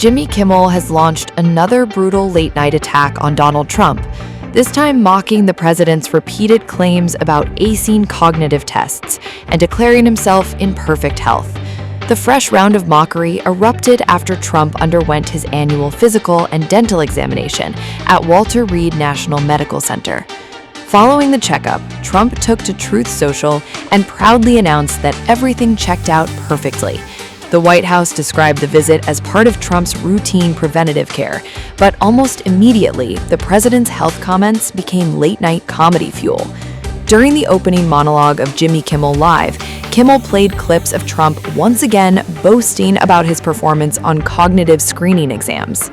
Jimmy Kimmel has launched another brutal late-night attack on Donald Trump, this time mocking the president's repeated claims about acing cognitive tests and declaring himself in perfect health. The fresh round of mockery erupted after Trump underwent his annual physical and dental examination at Walter Reed National Medical Center. Following the checkup, Trump took to Truth Social and proudly announced that everything checked out perfectly. The White House described the visit as part of Trump's routine preventative care, but almost immediately, the president's health comments became late-night comedy fuel. During the opening monologue of Jimmy Kimmel Live, Kimmel played clips of Trump once again boasting about his performance on cognitive screening exams.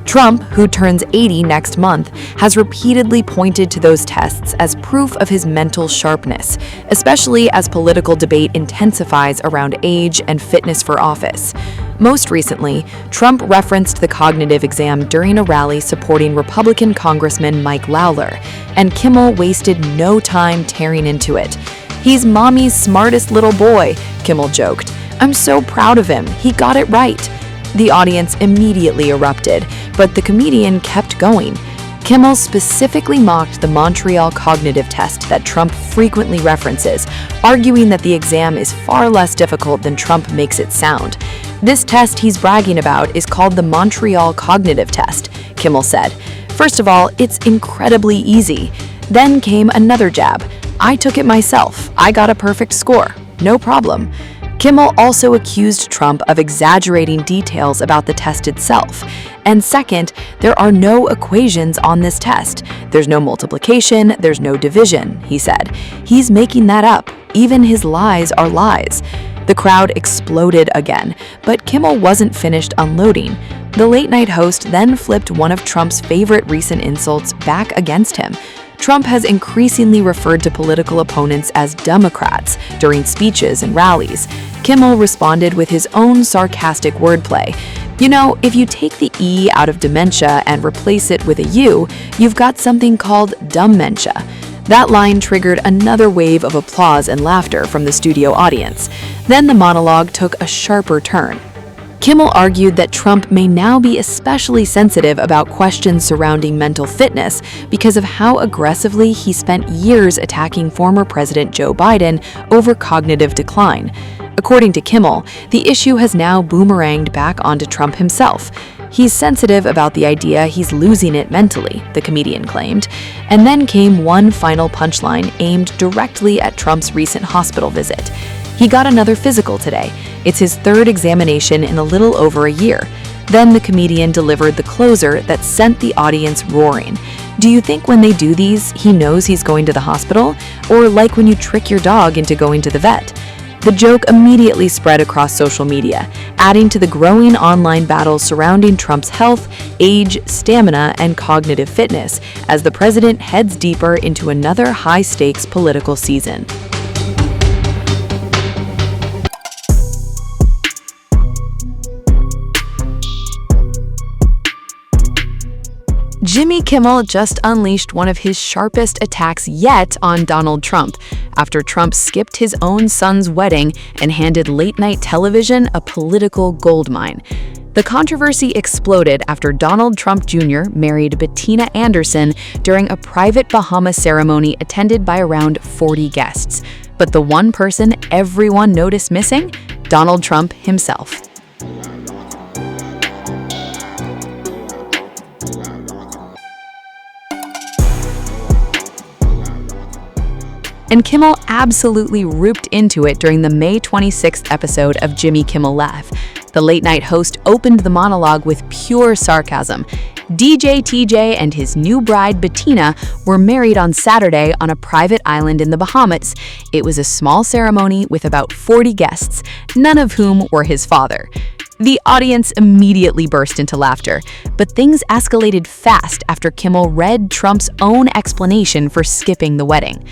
Trump, who turns 80 next month, has repeatedly pointed to those tests as proof of his mental sharpness, especially as political debate intensifies around age and fitness for office. Most recently, Trump referenced the cognitive exam during a rally supporting Republican Congressman Mike Lawler, and Kimmel wasted no time tearing into it. "He's mommy's smartest little boy," Kimmel joked. "I'm so proud of him. He got it right." The audience immediately erupted, but the comedian kept going. Kimmel specifically mocked the Montreal cognitive test that Trump frequently references, arguing that the exam is far less difficult than Trump makes it sound. "This test he's bragging about is called the Montreal cognitive test," Kimmel said. "First of all, it's incredibly easy." Then came another jab. "I took it myself. I got a perfect score. No problem." Kimmel also accused Trump of exaggerating details about the test itself. And second, there are no equations on this test. "There's no multiplication, there's no division," he said. "He's making that up. Even his lies are lies." The crowd exploded again, but Kimmel wasn't finished unloading. The late-night host then flipped one of Trump's favorite recent insults back against him. Trump has increasingly referred to political opponents as Democrats during speeches and rallies. Kimmel responded with his own sarcastic wordplay. "You know, if you take the E out of dementia and replace it with a U, you've got something called dumb-mentia." That line triggered another wave of applause and laughter from the studio audience. Then the monologue took a sharper turn. Kimmel argued that Trump may now be especially sensitive about questions surrounding mental fitness because of how aggressively he spent years attacking former President Joe Biden over cognitive decline. According to Kimmel, the issue has now boomeranged back onto Trump himself. "He's sensitive about the idea he's losing it mentally," the comedian claimed. And then came one final punchline aimed directly at Trump's recent hospital visit. "He got another physical today. It's his third examination in a little over a year." Then the comedian delivered the closer that sent the audience roaring. "Do you think when they do these, he knows he's going to the hospital? Or like when you trick your dog into going to the vet?" The joke immediately spread across social media, adding to the growing online battle surrounding Trump's health, age, stamina, and cognitive fitness as the president heads deeper into another high-stakes political season. Jimmy Kimmel just unleashed one of his sharpest attacks yet on Donald Trump after Trump skipped his own son's wedding and handed late-night television a political goldmine. The controversy exploded after Donald Trump Jr. married Bettina Anderson during a private Bahamas ceremony attended by around 40 guests. But the one person everyone noticed missing? Donald Trump himself. And Kimmel absolutely ripped into it during the May 26th episode of Jimmy Kimmel Live. The late-night host opened the monologue with pure sarcasm. DJ TJ and his new bride Bettina were married on Saturday on a private island in the Bahamas. It was a small ceremony with about 40 guests, none of whom were his father. The audience immediately burst into laughter, but things escalated fast after Kimmel read Trump's own explanation for skipping the wedding.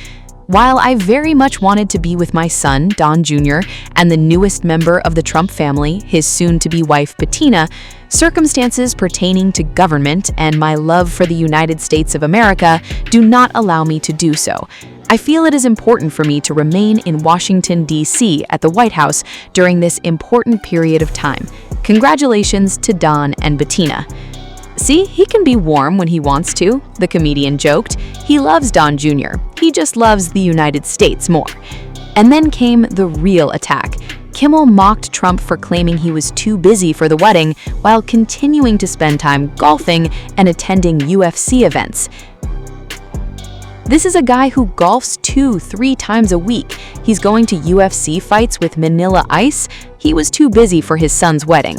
"While I very much wanted to be with my son, Don Jr., and the newest member of the Trump family, his soon-to-be wife, Bettina, circumstances pertaining to government and my love for the United States of America do not allow me to do so. I feel it is important for me to remain in Washington, D.C. at the White House during this important period of time. Congratulations to Don and Bettina. See, he can be warm when he wants to, the comedian joked. He loves Don Jr. He just loves the United States more. And then came the real attack. Kimmel mocked Trump for claiming he was too busy for the wedding while continuing to spend time golfing and attending UFC events. This is a guy who golfs 2-3 times a week. He's going to UFC fights with Manila Ice. He was too busy for his son's wedding.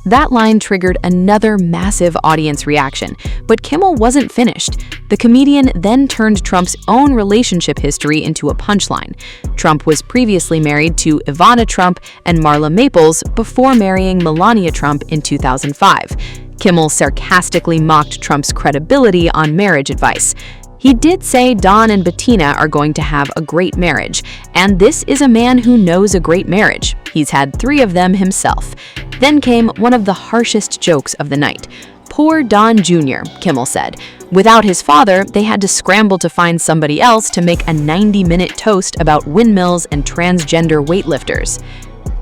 That line triggered another massive audience reaction, but Kimmel wasn't finished. The comedian then turned Trump's own relationship history into a punchline. Trump was previously married to Ivana Trump and Marla Maples before marrying Melania Trump in 2005. Kimmel sarcastically mocked Trump's credibility on marriage advice. He did say Don and Bettina are going to have a great marriage, and this is a man who knows a great marriage. He's had 3 of them himself. Then came one of the harshest jokes of the night. Poor Don Jr., Kimmel said. Without his father, they had to scramble to find somebody else to make a 90-minute toast about windmills and transgender weightlifters.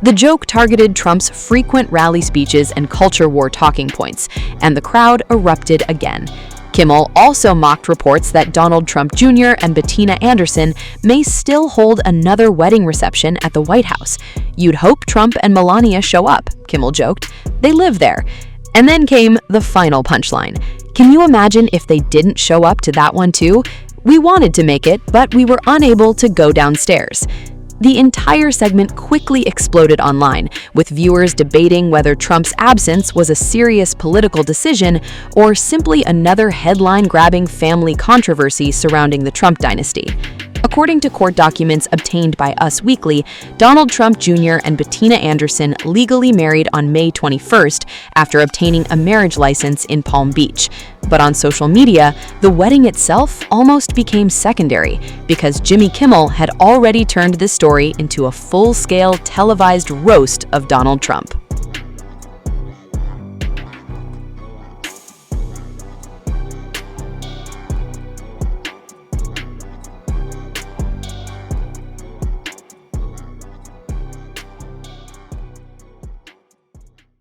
The joke targeted Trump's frequent rally speeches and culture war talking points, and the crowd erupted again. Kimmel also mocked reports that Donald Trump Jr. and Bettina Anderson may still hold another wedding reception at the White House. You'd hope Trump and Melania show up, Kimmel joked. They live there. And then came the final punchline. Can you imagine if they didn't show up to that one too? We wanted to make it, but we were unable to go downstairs. The entire segment quickly exploded online, with viewers debating whether Trump's absence was a serious political decision or simply another headline-grabbing family controversy surrounding the Trump dynasty. According to court documents obtained by Us Weekly, Donald Trump Jr. and Bettina Anderson legally married on May 21st after obtaining a marriage license in Palm Beach. But on social media, the wedding itself almost became secondary because Jimmy Kimmel had already turned this story into a full-scale televised roast of Donald Trump.